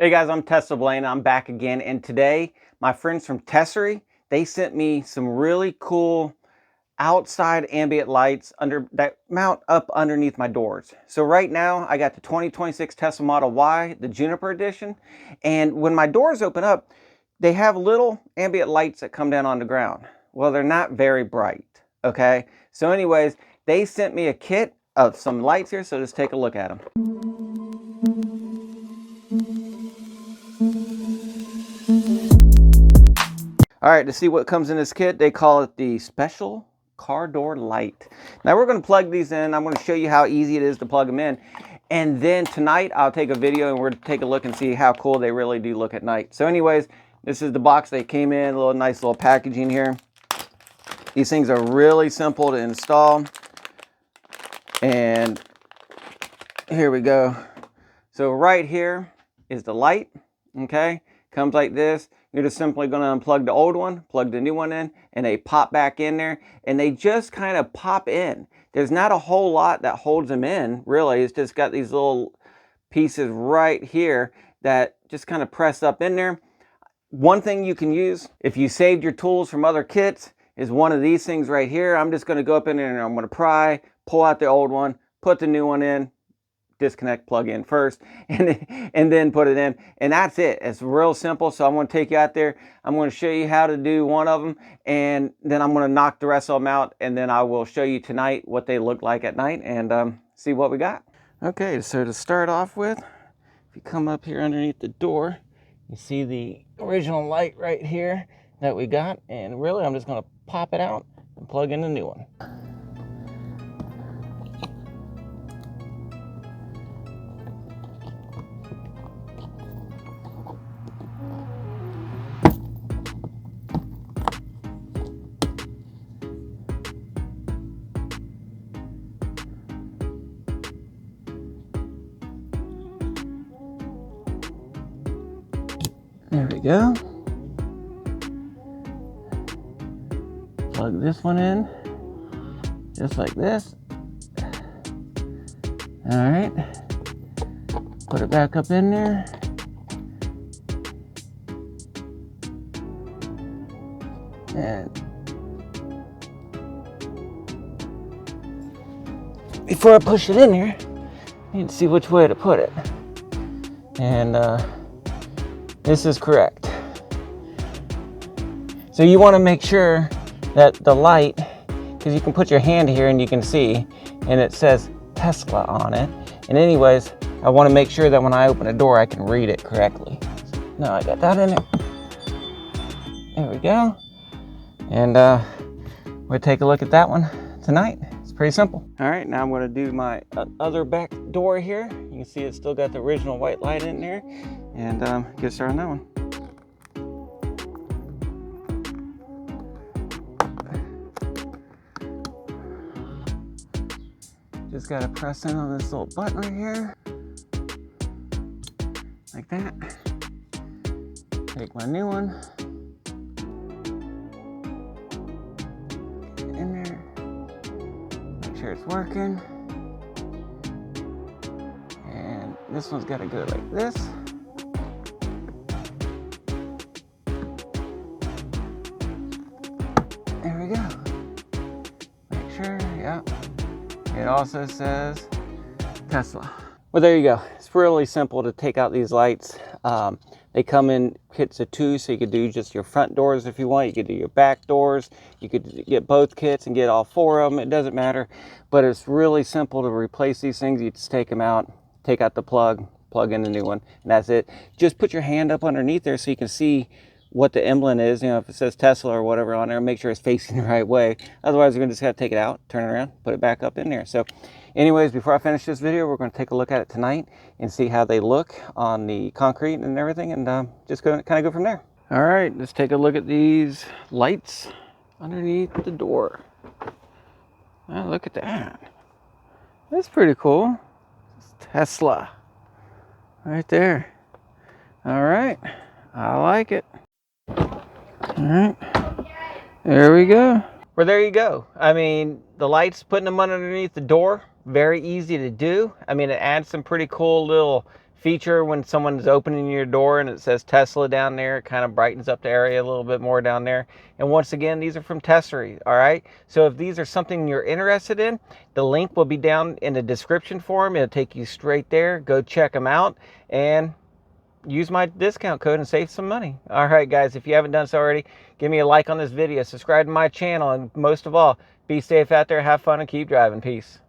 Hey guys, I'm Blaine. I'm back again, and today my friends from Tesery, they sent me some really cool outside ambient lights that mount up underneath my doors. So right now I got the 2026 Tesla Model Y, the Juniper edition, and when my doors open up, they have little ambient lights that come down on the ground. Well, they're not very bright, okay? So anyways, they sent me a kit of some lights here, so let's take a look at them. All right, to see what comes in this kit, they call it the Special Car Door Light. Now we're going to plug these in. I'm going to show you how easy it is to plug them in. And then tonight I'll take a video and we're going to take a look and see how cool they really do look at night. So anyways, this is the box they came in, a nice little packaging here. These things are really simple to install. And here we go. So right here is the light, okay? Comes like this. You're just simply going to unplug the old one, plug the new one in, and they pop back in there, and they just kind of pop in. There's not a whole lot that holds them in, really. It's just got these little pieces right here that just kind of press up in there. One thing you can use, if you saved your tools from other kits, is one of these things right here. I'm just going to go up in there and I'm going to pry, pull out the old one, put the new one in, disconnect, plug in first, and then put it in, and that's it. It's real simple. So I'm going to take you out there. I'm going to show you how to do one of them, and then I'm going to knock the rest of them out, and then I will show you tonight what they look like at night and see what we got. Okay, so to start off with, if you come up here underneath the door, you see the original light right here that we got, and really I'm just going to pop it out and plug in the new one. There we go. Plug this one in, just like this. All right. Put it back up in there. And before I push it in here, I need to see which way to put it. And this is correct. So you want to make sure that the light, because you can put your hand here and you can see, and it says Tesla on it. And anyways, I want to make sure that when I open a door, I can read it correctly. Now I got that in there. There we go. And we'll take a look at that one tonight. It's pretty simple. All right, now I'm going to do my other back door here. You can see it's still got the original white light in there. And get started on that one. Just got to press in on this little button right here. Like that. Take my new one. Get in there. Make sure it's working. And this one's got to go like this. There we go. Make sure, yeah. It also says Tesla. Well, there you go. It's really simple to take out these lights. They come in kits of 2, so you could do just your front doors if you want. You could do your back doors. You could get both kits and get all 4 of them. It doesn't matter. But it's really simple to replace these things. You just take them out, take out the plug in the new one, and that's it. Just put your hand up underneath there so you can see what the emblem is. You know, if it says Tesla or whatever on there, make sure it's facing the right way. Otherwise, we're going to just have to take it out, turn it around, put it back up in there. So anyways, before I finish this video, we're going to take a look at it tonight and see how they look on the concrete and everything, and just kind of go from there. All right, let's take a look at these lights underneath the door. Oh, look at that. That's pretty cool. It's Tesla right there. All right, I like it. All right, there we go. Well, there you go. I mean, the lights, putting them underneath the door, very easy to do. I mean, it adds some pretty cool little feature when someone's opening your door and it says Tesla down there. It kind of brightens up the area a little bit more down there. And once again, these are from Tesery, all right? So if these are something you're interested in, the link will be down in the description form. It'll take you straight there. Go check them out and use my discount code and save some money. All right, guys, if you haven't done so already, give me a like on this video, subscribe to my channel, and most of all, be safe out there, have fun, and keep driving. Peace.